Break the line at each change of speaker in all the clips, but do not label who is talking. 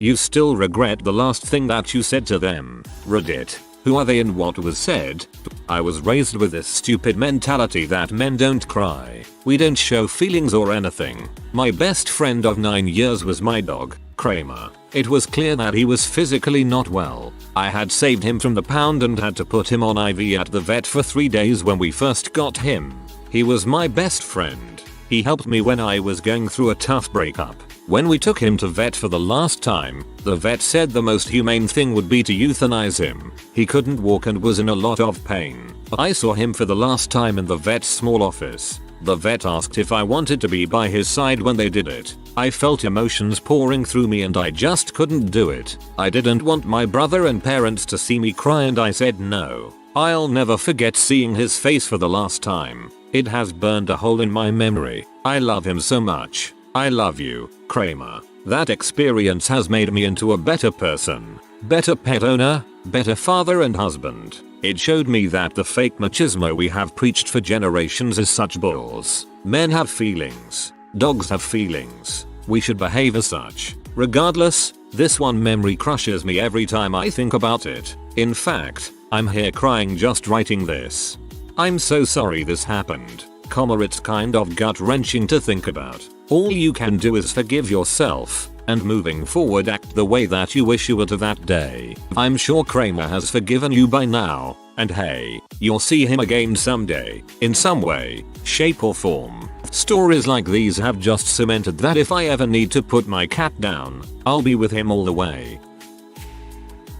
You still regret the last thing that you said to them. Reddit. Who are they and what was said? I was raised with this stupid mentality that men don't cry. We don't show feelings or anything. My best friend of 9 years was my dog, Kramer. It was clear that he was physically not well. I had saved him from the pound and had to put him on IV at the vet for 3 days when we first got him. He was my best friend. He helped me when I was going through a tough breakup. When we took him to vet for the last time, the vet said the most humane thing would be to euthanize him. He couldn't walk and was in a lot of pain. I saw him for the last time in the vet's small office. The vet asked if I wanted to be by his side when they did it. I felt emotions pouring through me and I just couldn't do it. I didn't want my brother and parents to see me cry and I said no. I'll never forget seeing his face for the last time. It has burned a hole in my memory. I love him so much. I love you, Kramer. That experience has made me into a better person, better pet owner, better father and husband. It showed me that the fake machismo we have preached for generations is such balls. Men have feelings. Dogs have feelings. We should behave as such. Regardless, this one memory crushes me every time I think about it. In fact, I'm here crying just writing this. I'm so sorry this happened. It's kind of gut-wrenching to think about. All you can do is forgive yourself, and moving forward act the way that you wish you were to that day. I'm sure Kramer has forgiven you by now, and hey, you'll see him again someday, in some way, shape or form. Stories like these have just cemented that if I ever need to put my cat down, I'll be with him all the way.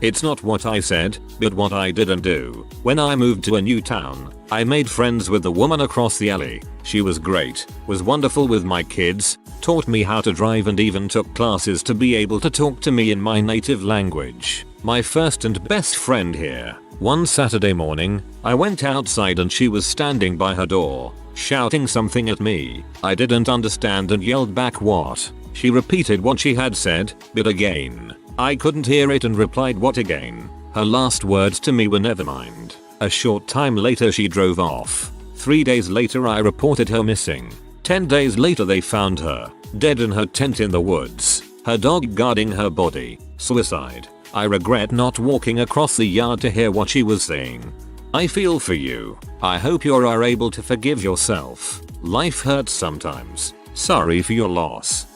It's not what I said, but what I didn't do. When I moved to a new town, I made friends with the woman across the alley. She was great, was wonderful with my kids, taught me how to drive and even took classes to be able to talk to me in my native language. My first and best friend here. One Saturday morning, I went outside and she was standing by her door, shouting something at me. I didn't understand and yelled back what. She repeated what she had said, but again. I couldn't hear it and replied what again. Her last words to me were never mind. A short time later she drove off. 3 days later I reported her missing. 10 days later they found her, dead in her tent in the woods. Her dog guarding her body. Suicide. I regret not walking across the yard to hear what she was saying. I feel for you. I hope you are able to forgive yourself. Life hurts sometimes. Sorry for your loss.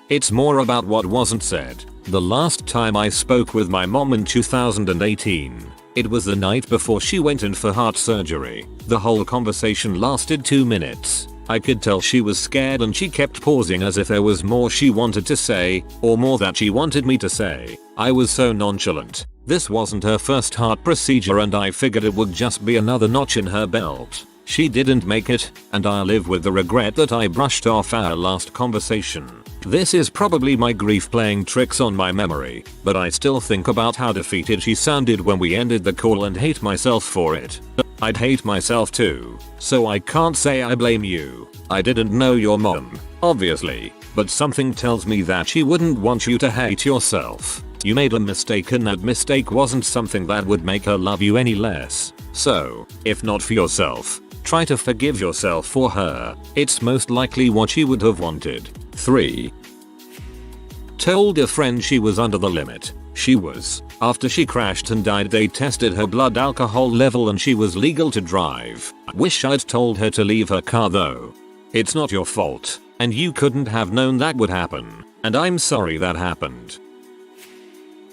It's more about what wasn't said. The last time I spoke with my mom in 2018. It was the night before she went in for heart surgery. The whole conversation lasted 2 minutes. I could tell she was scared and she kept pausing as if there was more she wanted to say, or more that she wanted me to say. I was so nonchalant. This wasn't her first heart procedure and I figured it would just be another notch in her belt. She didn't make it, and I live with the regret that I brushed off our last conversation. This is probably my grief playing tricks on my memory, but I still think about how defeated she sounded when we ended the call and hate myself for it. I'd hate myself too, so I can't say I blame you. I didn't know your mom, obviously, but something tells me that she wouldn't want you to hate yourself. You made a mistake and that mistake wasn't something that would make her love you any less. So, if not for yourself, try to forgive yourself for her. It's most likely what she would have wanted. 3. Told a friend she was under the limit. She was. After she crashed and died they tested her blood alcohol level and she was legal to drive. Wish I'd told her to leave her car though. It's not your fault, and you couldn't have known that would happen, and I'm sorry that happened.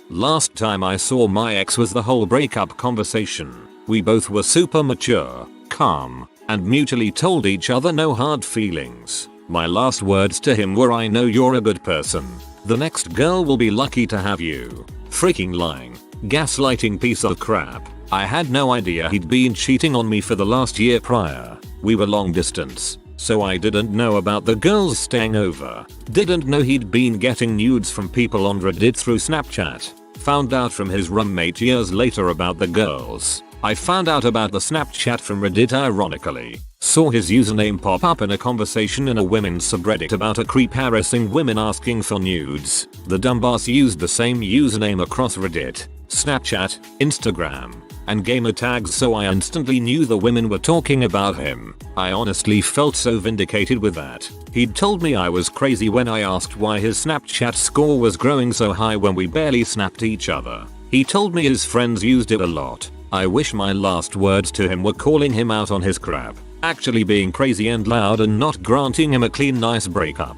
Last time I saw my ex was the whole breakup conversation. We both were super mature, calm, and mutually told each other no hard feelings. My last words to him were I know you're a good person. The next girl will be lucky to have you. Freaking lying. Gaslighting piece of crap. I had no idea he'd been cheating on me for the last year prior. We were long distance, so I didn't know about the girls staying over. Didn't know he'd been getting nudes from people on Reddit through Snapchat. Found out from his roommate years later about the girls. I found out about the Snapchat from Reddit ironically. Saw his username pop up in a conversation in a women's subreddit about a creep harassing women asking for nudes. The dumbass used the same username across Reddit, Snapchat, Instagram, and gamer tags, so I instantly knew the women were talking about him. I honestly felt so vindicated with that. He'd told me I was crazy when I asked why his Snapchat score was growing so high when we barely snapped each other. He told me his friends used it a lot. I wish my last words to him were calling him out on his crap, actually being crazy and loud, and not granting him a clean nice breakup.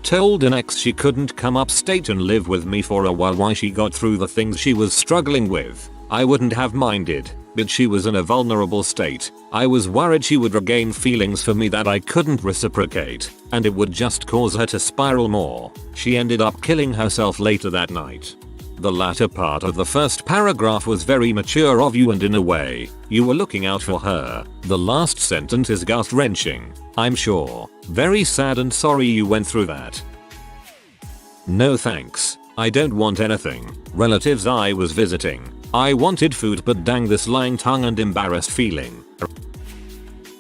Told an ex she couldn't come upstate and live with me for a while while she got through the things she was struggling with. I wouldn't have minded, but she was in a vulnerable state. I was worried she would regain feelings for me that I couldn't reciprocate, and it would just cause her to spiral more. She ended up killing herself later that night. The latter part of the first paragraph was very mature of you, and in a way, you were looking out for her. The last sentence is gut-wrenching, I'm sure. Very sad and sorry you went through that. No thanks. I don't want anything. Relatives I was visiting. I wanted food, but dang this lying tongue and embarrassed feeling.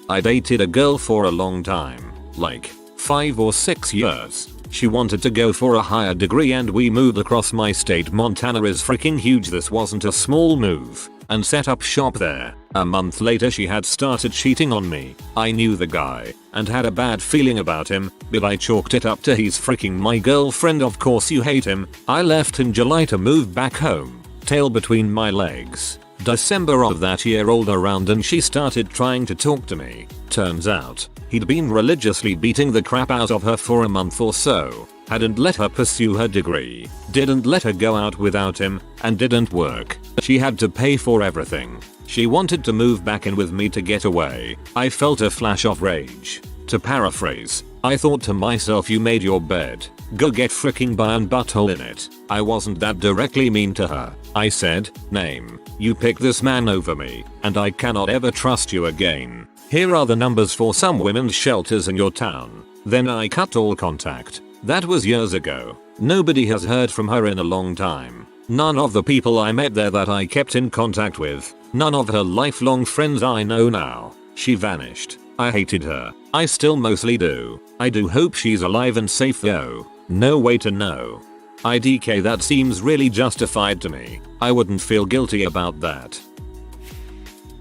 I dated a girl for a long time. Like 5 or 6 years. She wanted to go for a higher degree and we moved across my state. Montana is freaking huge, this wasn't a small move, and set up shop there. A month later she had started cheating on me. I knew the guy and had a bad feeling about him, but I chalked it up to he's freaking my girlfriend, of course you hate him. I left in July to move back home, tail between my legs. December of that year rolled around and she started trying to talk to me. Turns out, he'd been religiously beating the crap out of her for a month or so, hadn't let her pursue her degree, didn't let her go out without him, and didn't work. She had to pay for everything. She wanted to move back in with me to get away. I felt a flash of rage. To paraphrase, I thought to myself, you made your bed, go get freaking by and butthole in it. I wasn't that directly mean to her. I said, name, you picked this man over me, and I cannot ever trust you again. Here are the numbers for some women's shelters in your town. Then I cut all contact. That was years ago. Nobody has heard from her in a long time. None of the people I met there that I kept in contact with. None of her lifelong friends I know now. She vanished. I hated her. I still mostly do. I do hope she's alive and safe though. No way to know. IDK, that seems really justified to me. I wouldn't feel guilty about that.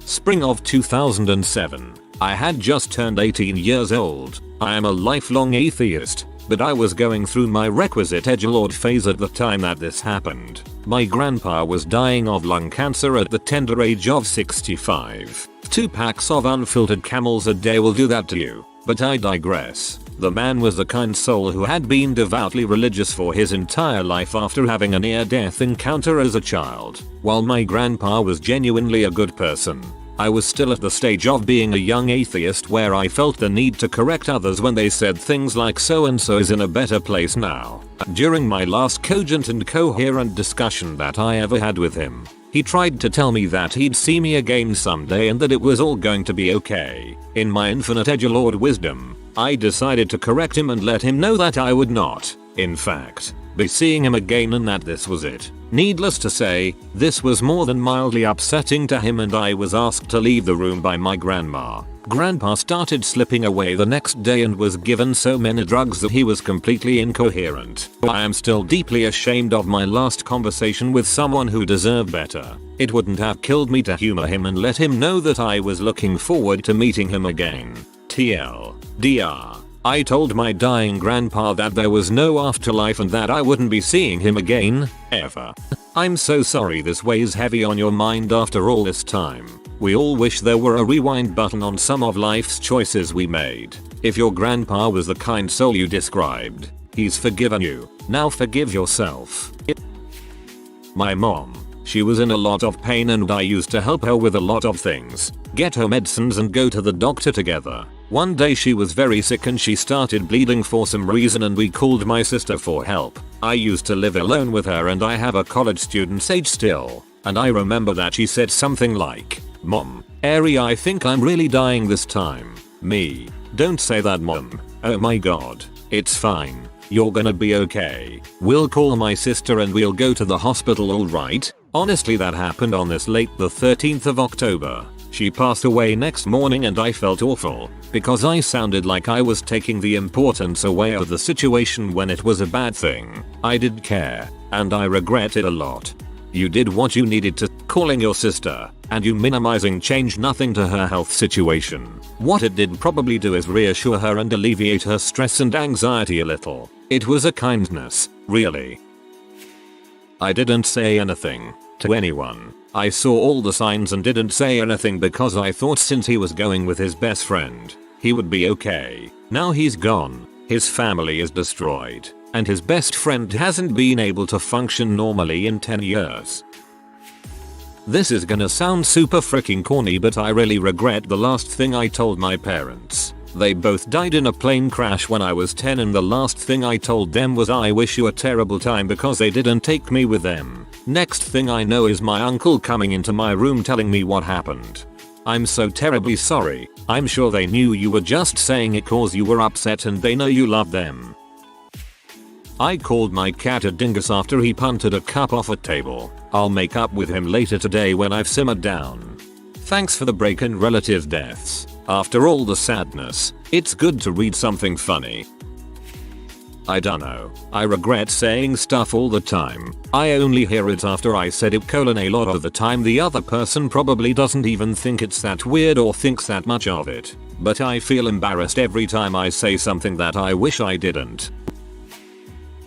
Spring of 2007. I had just turned 18 years old. I am a lifelong atheist, but I was going through my requisite edgelord phase at the time that this happened. My grandpa was dying of lung cancer at the tender age of 65. 2 packs of unfiltered Camels a day will do that to you, but I digress. The man was a kind soul who had been devoutly religious for his entire life after having a near-death encounter as a child. While my grandpa was genuinely a good person, I was still at the stage of being a young atheist where I felt the need to correct others when they said things like so and so is in a better place now. During my last cogent and coherent discussion that I ever had with him, he tried to tell me that he'd see me again someday and that it was all going to be okay. In my infinite edgelord wisdom, I decided to correct him and let him know that I would not, in fact, be seeing him again and that this was it. Needless to say, this was more than mildly upsetting to him and I was asked to leave the room by my grandma. Grandpa started slipping away the next day and was given so many drugs that he was completely incoherent. I am still deeply ashamed of my last conversation with someone who deserved better. It wouldn't have killed me to humor him and let him know that I was looking forward to meeting him again. TLDR. I told my dying grandpa that there was no afterlife and that I wouldn't be seeing him again, ever. I'm so sorry this weighs heavy on your mind after all this time. We all wish there were a rewind button on some of life's choices we made. If your grandpa was the kind soul you described, he's forgiven you. Now forgive yourself. My mom. She was in a lot of pain and I used to help her with a lot of things. Get her medicines and go to the doctor together. One day she was very sick and she started bleeding for some reason and we called my sister for help. I used to live alone with her and I have a college student's age still. And I remember that she said something like, "Mom, Ari, I think I'm really dying this time." Me. "Don't say that, Mom. Oh my god. It's fine. You're gonna be okay. We'll call my sister and we'll go to the hospital, alright?" Honestly, that happened on this late the 13th of October. She passed away next morning and I felt awful because I sounded like I was taking the importance away of the situation when it was a bad thing. I did care and I regret it a lot. You did what you needed to, calling your sister, and you minimizing changed nothing to her health situation. What it did probably do is reassure her and alleviate her stress and anxiety a little. It was a kindness, really. I didn't say anything to anyone. I saw all the signs and didn't say anything because I thought since he was going with his best friend, he would be okay. Now he's gone, his family is destroyed, and his best friend hasn't been able to function normally in 10 years. This is gonna sound super freaking corny, but I really regret the last thing I told my parents. They both died in a plane crash when I was 10, and the last thing I told them was I wish you a terrible time because they didn't take me with them. Next thing I know is my uncle coming into my room telling me what happened. I'm so terribly sorry. I'm sure they knew you were just saying it cause you were upset and they know you love them. I called my cat a dingus after he punted a cup off a table. I'll make up with him later today when I've simmered down. Thanks for the break and relative deaths. After all the sadness, it's good to read something funny. I dunno. I regret saying stuff all the time. I only hear it after I said it: a lot of the time the other person probably doesn't even think it's that weird or thinks that much of it. But I feel embarrassed every time I say something that I wish I didn't.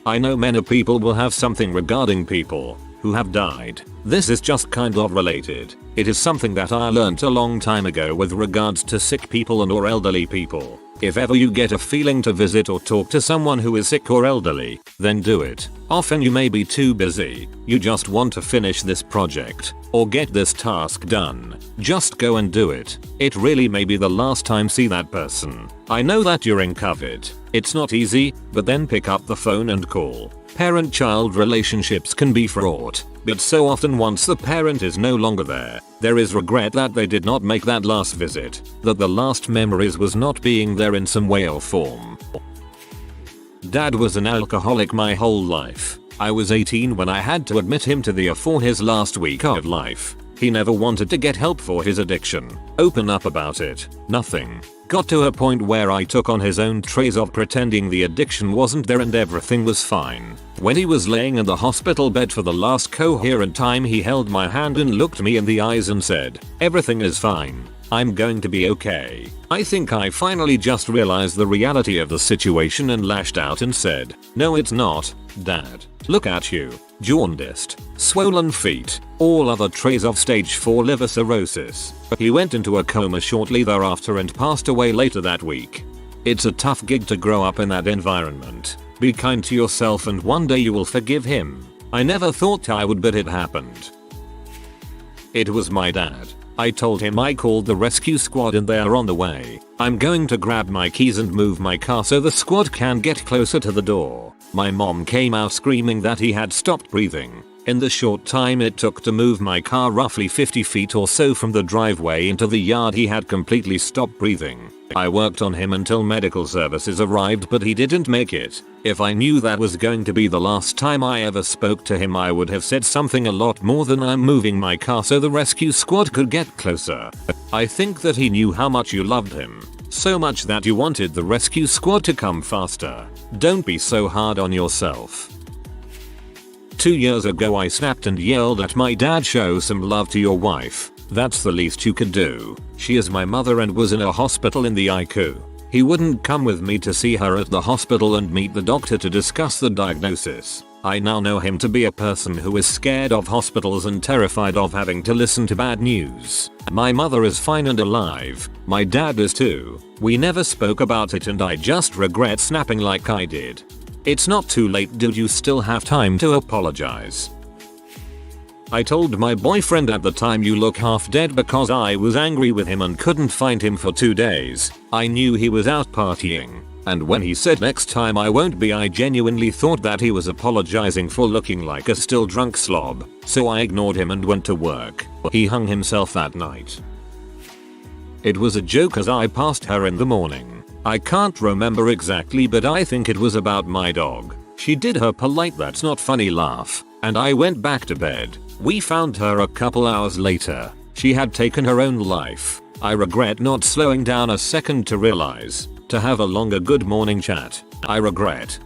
I know many people will have something regarding people who have died. This is just kind of related. It is something that I learnt a long time ago with regards to sick people and or elderly people. If ever you get a feeling to visit or talk to someone who is sick or elderly, then do it. Often you may be too busy. You just want to finish this project or get this task done. Just go and do it. It really may be the last time see that person. I know that during COVID, it's not easy, but then pick up the phone and call. Parent-child relationships can be fraught, but so often once the parent is no longer there is regret that they did not make that last visit, that the last memories was not being there in some way or form. Dad was an alcoholic my whole life. I was 18 when I had to admit him to the ER for his last week of life. He never wanted to get help for his addiction, open up about it, nothing. Got to a point where I took on his own traits of pretending the addiction wasn't there and everything was fine. When he was laying in the hospital bed for the last coherent time, he held my hand and looked me in the eyes and said, "Everything is fine. I'm going to be okay." I think I finally just realized the reality of the situation and lashed out and said, "No, it's not, Dad. Look at you. Jaundiced, swollen feet, all other traits of stage 4 liver cirrhosis." He went into a coma shortly thereafter and passed away later that week. It's a tough gig to grow up in that environment. Be kind to yourself and one day you will forgive him. I never thought I would, but it happened. It was my dad. I told him I called the rescue squad and they are on the way. I'm going to grab my keys and move my car so the squad can get closer to the door. My mom came out screaming that he had stopped breathing. In the short time it took to move my car roughly 50 feet or so from the driveway into the yard, he had completely stopped breathing. I worked on him until medical services arrived, but he didn't make it. If I knew that was going to be the last time I ever spoke to him, I would have said something a lot more than "I'm moving my car so the rescue squad could get closer." I think that he knew how much you loved him. So much that you wanted the rescue squad to come faster. Don't be so hard on yourself. 2 years ago I snapped and yelled at my dad, "Show some love to your wife. That's the least you could do. She is my mother and was in a hospital in the ICU." He wouldn't come with me to see her at the hospital and meet the doctor to discuss the diagnosis. I now know him to be a person who is scared of hospitals and terrified of having to listen to bad news. My mother is fine and alive. My dad is too. We never spoke about it and I just regret snapping like I did. It's not too late, dude. You still have time to apologize. I told my boyfriend at the time, "You look half dead," because I was angry with him and couldn't find him for 2 days. I knew he was out partying. And when he said "next time I won't be," I genuinely thought that he was apologizing for looking like a still drunk slob. So I ignored him and went to work. He hung himself that night. It was a joke as I passed her in the morning. I can't remember exactly, but I think it was about my dog. She did her polite "that's not funny" laugh, and I went back to bed. We found her a couple hours later. She had taken her own life. I regret not slowing down a second to realize, to have a longer good morning chat. I regret.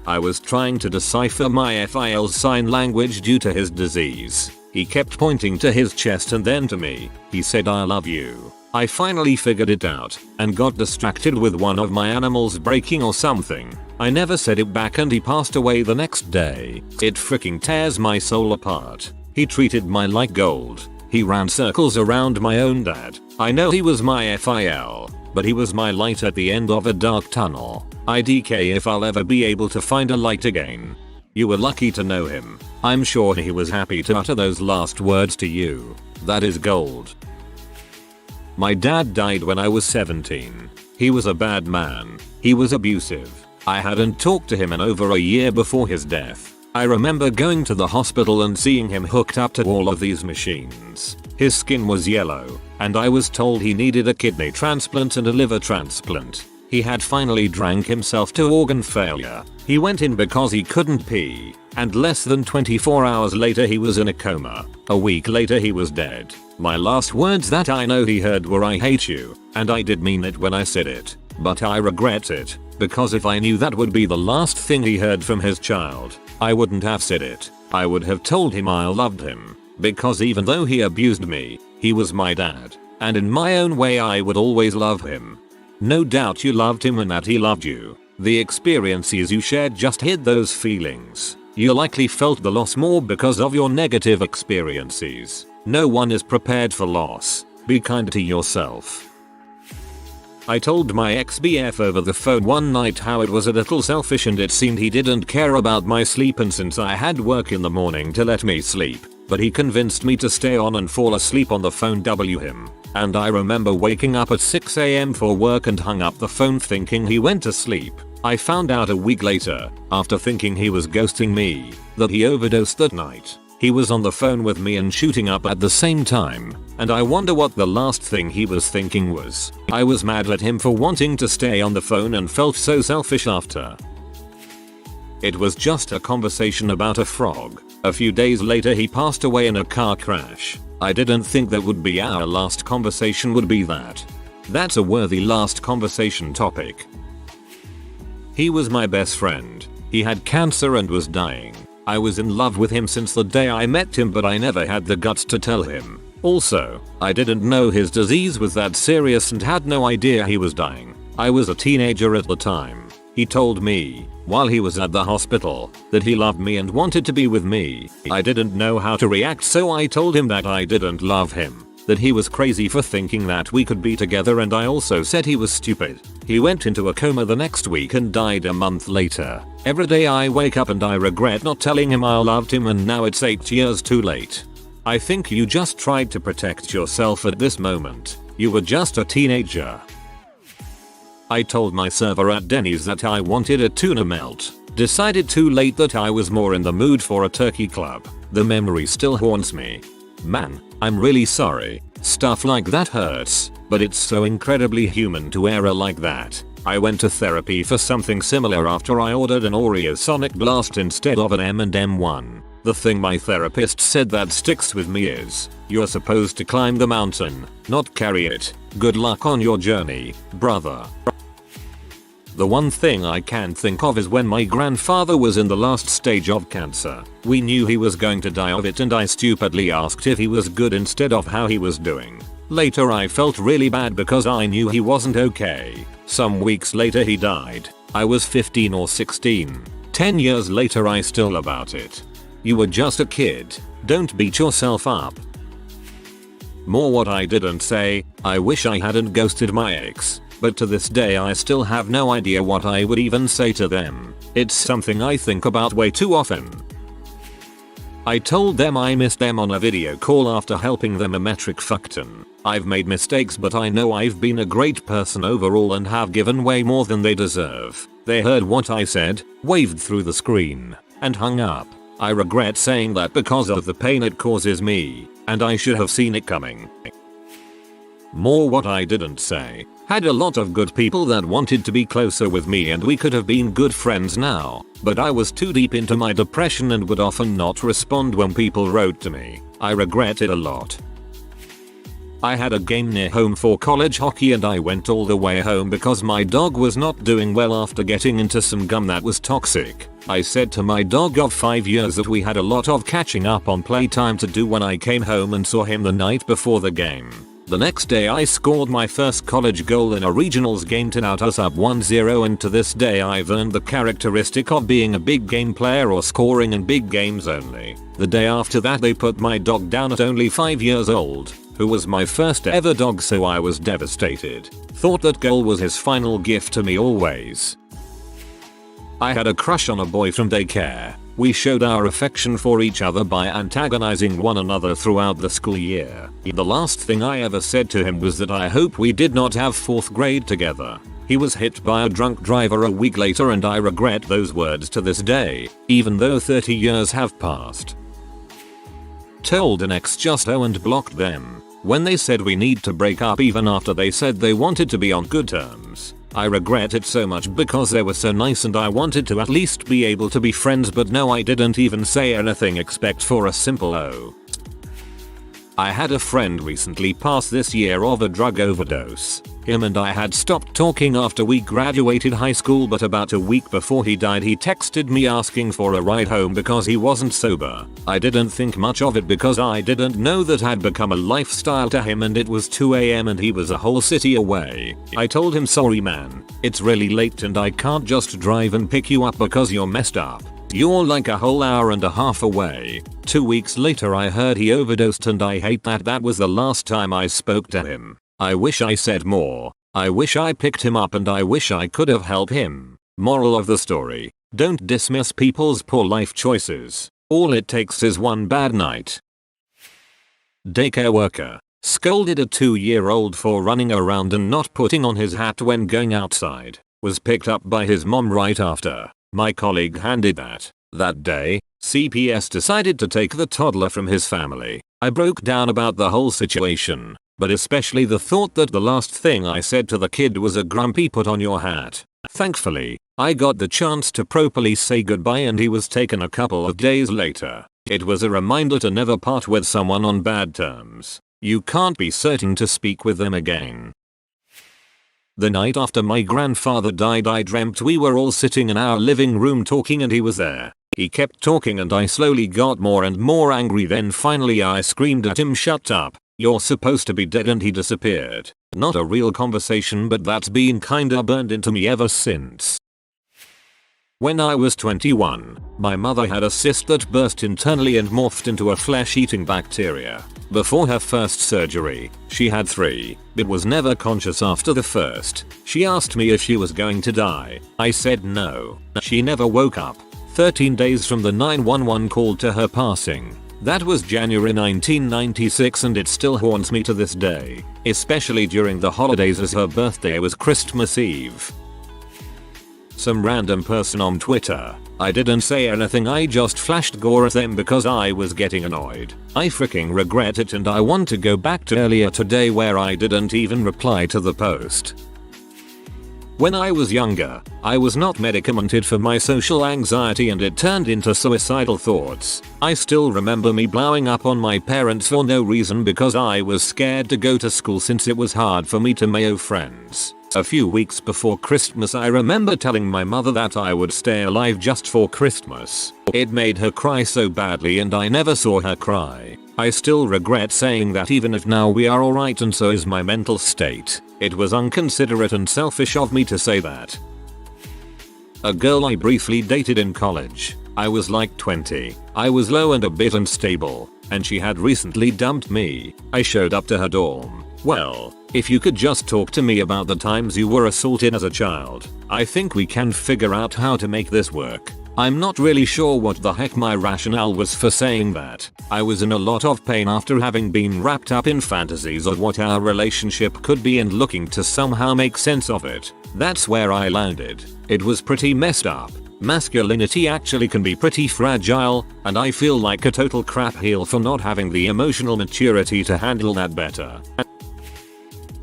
I was trying to decipher my FIL's sign language due to his disease. He kept pointing to his chest and then to me. He said, "I love you." I finally figured it out and got distracted with one of my animals breaking or something. I never said it back and he passed away the next day. It freaking tears my soul apart. He treated me like gold. He ran circles around my own dad. I know he was my FIL, but he was my light at the end of a dark tunnel. IDK if I'll ever be able to find a light again. You were lucky to know him. I'm sure he was happy to utter those last words to you. That is gold. My dad died when I was 17. He was a bad man. He was abusive. I hadn't talked to him in over a year before his death. I remember going to the hospital and seeing him hooked up to all of these machines. His skin was yellow, and I was told he needed a kidney transplant and a liver transplant. He had finally drank himself to organ failure. He went in because he couldn't pee, and less than 24 hours later he was in a coma. A week later he was dead. My last words that I know he heard were, "I hate you," and I did mean it when I said it. But I regret it, because if I knew that would be the last thing he heard from his child, I wouldn't have said it. I would have told him I loved him, because even though he abused me, he was my dad, and in my own way I would always love him. No doubt you loved him and that he loved you. The experiences you shared just hid those feelings. You likely felt the loss more because of your negative experiences. No one is prepared for loss. Be kind to yourself. I told my ex-BF over the phone one night how it was a little selfish and it seemed he didn't care about my sleep, and since I had work in the morning to let me sleep, but he convinced me to stay on and fall asleep on the phone. Him. And I remember waking up at 6 AM for work and hung up the phone thinking he went to sleep. I found out a week later, after thinking he was ghosting me, that he overdosed that night. He was on the phone with me and shooting up at the same time, and I wonder what the last thing he was thinking was. I was mad at him for wanting to stay on the phone and felt so selfish after. It was just a conversation about a frog. A few days later he passed away in a car crash. I didn't think that would be our last conversation would be that. That's a worthy last conversation topic. He was my best friend. He had cancer and was dying. I was in love with him since the day I met him, but I never had the guts to tell him. Also, I didn't know his disease was that serious and had no idea he was dying. I was a teenager at the time. He told me, while he was at the hospital, that he loved me and wanted to be with me. I didn't know how to react, so I told him that I didn't love him, that he was crazy for thinking that we could be together, and I also said he was stupid. He went into a coma the next week and died a month later. Every day I wake up and I regret not telling him I loved him, and now it's 8 years too late. I think you just tried to protect yourself at this moment. You were just a teenager. I told my server at Denny's that I wanted a tuna melt. Decided too late that I was more in the mood for a turkey club. The memory still haunts me. Man, I'm really sorry. Stuff like that hurts, but it's so incredibly human to err like that. I went to therapy for something similar after I ordered an Oreo Sonic Blast instead of an M&M one. The thing my therapist said that sticks with me is, you're supposed to climb the mountain, not carry it. Good luck on your journey, brother. The one thing I can think of is when my grandfather was in the last stage of cancer. We knew he was going to die of it, and I stupidly asked if he was good instead of how he was doing. Later I felt really bad because I knew he wasn't okay. Some weeks later he died. I was 15 or 16. 10 years later I still about it. You were just a kid. Don't beat yourself up. More what I didn't say, I wish I hadn't ghosted my ex. But to this day I still have no idea what I would even say to them. It's something I think about way too often. I told them I missed them on a video call after helping them a metric fuckton. I've made mistakes, but I know I've been a great person overall and have given way more than they deserve. They heard what I said, waved through the screen, and hung up. I regret saying that because of the pain it causes me, and I should have seen it coming. More what I didn't say. Had a lot of good people that wanted to be closer with me and we could have been good friends now, but I was too deep into my depression and would often not respond when people wrote to me. I regret it a lot. I had a game near home for college hockey and I went all the way home because my dog was not doing well after getting into some gum that was toxic. I said to my dog of 5 years that we had a lot of catching up on playtime to do when I came home and saw him the night before the game. The next day I scored my first college goal in a regionals game to out us up 1-0, and to this day I've earned the characteristic of being a big game player or scoring in big games only. The day after that they put my dog down at only 5 years old, who was my first ever dog, so I was devastated. Thought that goal was his final gift to me always. I had a crush on a boy from daycare. We showed our affection for each other by antagonizing one another throughout the school year. The last thing I ever said to him was that I hope we did not have 4th grade together. He was hit by a drunk driver a week later, and I regret those words to this day, even though 30 years have passed. Told an ex just and blocked them when they said we need to break up, even after they said they wanted to be on good terms. I regret it so much because they were so nice and I wanted to at least be able to be friends, but no, I didn't even say anything except for a simple "oh." I had a friend recently pass this year of a drug overdose. Him and I had stopped talking after we graduated high school, but about a week before he died he texted me asking for a ride home because he wasn't sober. I didn't think much of it because I didn't know that had become a lifestyle to him, and it was 2 AM and he was a whole city away. I told him, "Sorry man, it's really late and I can't just drive and pick you up because you're messed up. You're like a whole hour and a half away." 2 weeks later I heard he overdosed, and I hate that that was the last time I spoke to him. I wish I said more. I wish I picked him up and I wish I could have helped him. Moral of the story: don't dismiss people's poor life choices. All it takes is one bad night. Daycare worker scolded a 2-year-old for running around and not putting on his hat when going outside. Was picked up by his mom right after. My colleague handed that day, CPS decided to take the toddler from his family. I broke down about the whole situation, but especially the thought that the last thing I said to the kid was a grumpy "put on your hat." Thankfully, I got the chance to properly say goodbye and he was taken a couple of days later. It was a reminder to never part with someone on bad terms. You can't be certain to speak with them again. The night after my grandfather died I dreamt we were all sitting in our living room talking and he was there. He kept talking and I slowly got more and more angry, then finally I screamed at him, "Shut up, you're supposed to be dead," and he disappeared. Not a real conversation, but that's been kinda burned into me ever since. When I was 21, my mother had a cyst that burst internally and morphed into a flesh-eating bacteria. Before her first surgery, she had 3, but was never conscious after the first. She asked me if she was going to die. I said no. She never woke up. 13 days from the 911 call to her passing. That was January 1996 and it still haunts me to this day, especially during the holidays as her birthday was Christmas Eve. Some random person on Twitter. I didn't say anything, I just flashed gore at them because I was getting annoyed. I freaking regret it and I want to go back to earlier today where I didn't even reply to the post. When I was younger, I was not medicamented for my social anxiety and it turned into suicidal thoughts. I still remember me blowing up on my parents for no reason because I was scared to go to school since it was hard for me to make friends. A few weeks before Christmas I remember telling my mother that I would stay alive just for Christmas. It made her cry so badly and I never saw her cry. I still regret saying that even if now we are alright and so is my mental state. It was inconsiderate and selfish of me to say that. A girl I briefly dated in college. I was like 20. I was low and a bit unstable, and she had recently dumped me. I showed up to her dorm. Well, if you could just talk to me about the times you were assaulted as a child, I think we can figure out how to make this work. I'm not really sure what the heck my rationale was for saying that. I was in a lot of pain after having been wrapped up in fantasies of what our relationship could be and looking to somehow make sense of it. That's where I landed. It was pretty messed up. Masculinity actually can be pretty fragile, and I feel like a total crap heel for not having the emotional maturity to handle that better.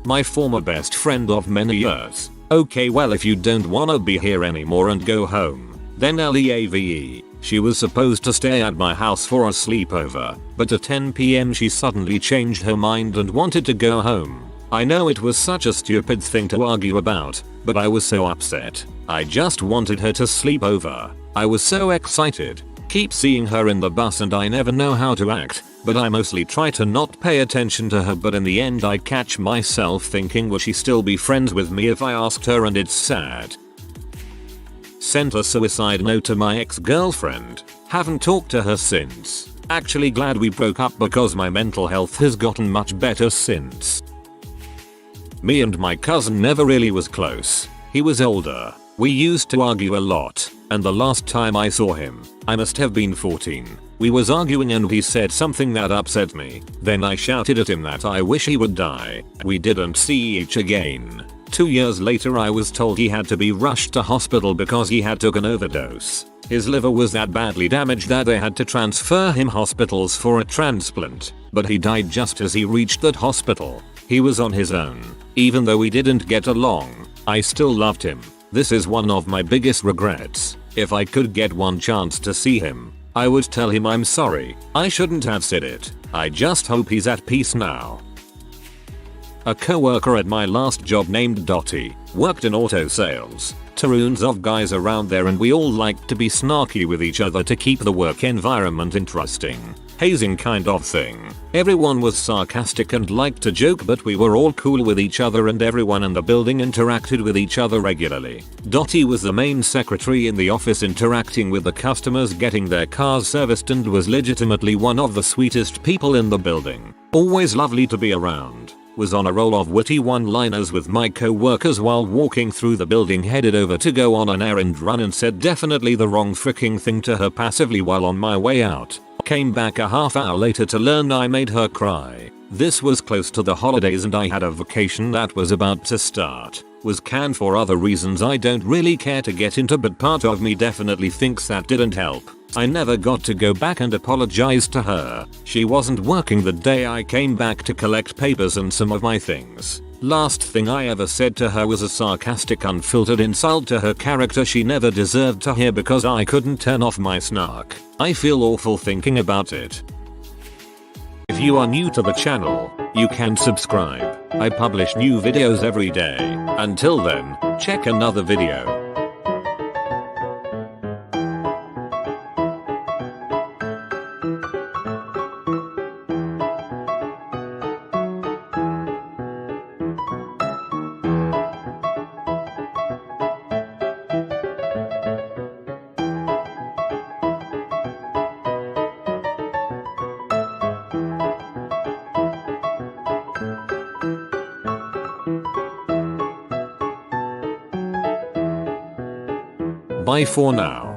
My former best friend of many years. Okay, well, if you don't wanna be here anymore and go home, then leave. She was supposed to stay at my house for a sleepover, but at 10 PM she suddenly changed her mind and wanted to go home. I know it was such a stupid thing to argue about, but I was so upset. I just wanted her to sleep over. I was so excited. Keep seeing her in the bus and I never know how to act, but I mostly try to not pay attention to her, but in the end I catch myself thinking would she still be friends with me if I asked her, and it's sad. Sent a suicide note to my ex-girlfriend. Haven't talked to her since. Actually glad we broke up because my mental health has gotten much better since. Me and my cousin never really was close. He was older. We used to argue a lot, and the last time I saw him, I must have been 14. We was arguing and he said something that upset me. Then I shouted at him that I wish he would die. We didn't see each again. 2 years later I was told he had to be rushed to hospital because he had took an overdose. His liver was that badly damaged that they had to transfer him hospitals for a transplant, but he died just as he reached that hospital. He was on his own. Even though we didn't get along, I still loved him. This is one of my biggest regrets. If I could get one chance to see him, I would tell him I'm sorry. I shouldn't have said it. I just hope he's at peace now. A coworker at my last job named Dottie worked in auto sales. Taroons of guys around there and we all liked to be snarky with each other to keep the work environment interesting. Hazing kind of thing. Everyone was sarcastic and liked to joke, but we were all cool with each other and everyone in the building interacted with each other regularly. Dottie was the main secretary in the office, interacting with the customers getting their cars serviced, and was legitimately one of the sweetest people in the building. Always lovely to be around. Was on a roll of witty one-liners with my co-workers while walking through the building, headed over to go on an errand run and said definitely the wrong freaking thing to her passively while on my way out. Came back a half hour later to learn I made her cry. This was close to the holidays and I had a vacation that was about to start. Was canned for other reasons I don't really care to get into, but part of me definitely thinks that didn't help. I never got to go back and apologize to her. She wasn't working the day I came back to collect papers and some of my things. Last thing I ever said to her was a sarcastic, unfiltered insult to her character she never deserved to hear because I couldn't turn off my snark. I feel awful thinking about it. If you are new to the channel, you can subscribe. I publish new videos every day. Until then, check another video. Bye for now.